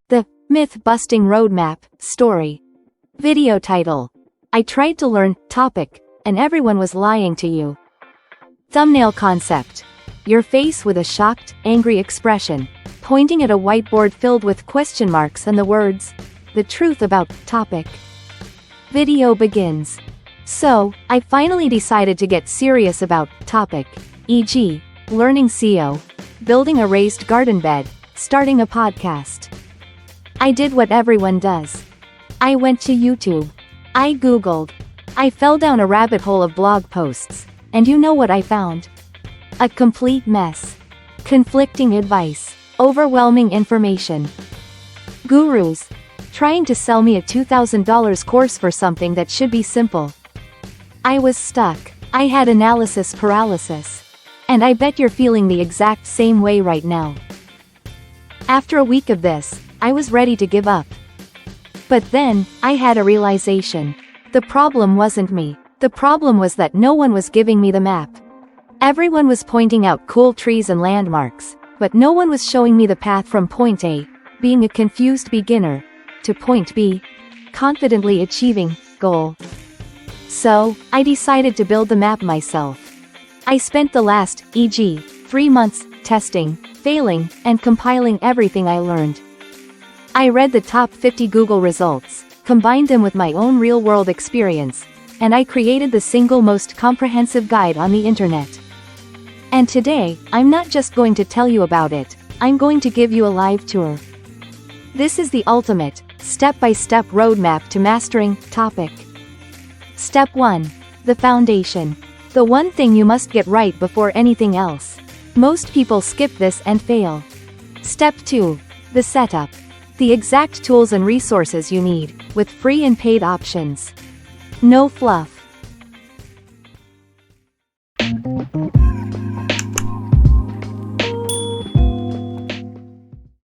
The Myth-Busting Roadmap Story. Video title. I tried to learn topic, and everyone was lying to you. Thumbnail concept. Your face with a shocked, angry expression, pointing at a whiteboard filled with question marks and the words, "The truth about topic." Video begins. So, I finally decided to get serious about topic, e.g., learning SEO, building a raised garden bed, starting a podcast. I did what everyone does. I went to YouTube. I Googled. I fell down a rabbit hole of blog posts, and you know what I found? A complete mess. Conflicting advice. Overwhelming information. Gurus. Trying to sell me a $2,000 course for something that should be simple. I was stuck. I had analysis paralysis. And I bet you're feeling the exact same way right now. After a week of this, I was ready to give up. But then, I had a realization. The problem wasn't me. The problem was that no one was giving me the map. Everyone was pointing out cool trees and landmarks, but no one was showing me the path from point A, being a confused beginner, to point B, confidently achieving goal. So, I decided to build the map myself. I spent the last, e.g., 3 months, testing, failing, and compiling everything I learned. I read the top 50 Google results, combined them with my own real-world experience, and I created the single most comprehensive guide on the internet. And today, I'm not just going to tell you about it, I'm going to give you a live tour. This is the ultimate, step-by-step roadmap to mastering topic. Step 1. The foundation. The one thing you must get right before anything else. Most people skip this and fail. Step 2. The setup. The exact tools and resources you need, with free and paid options. No fluff.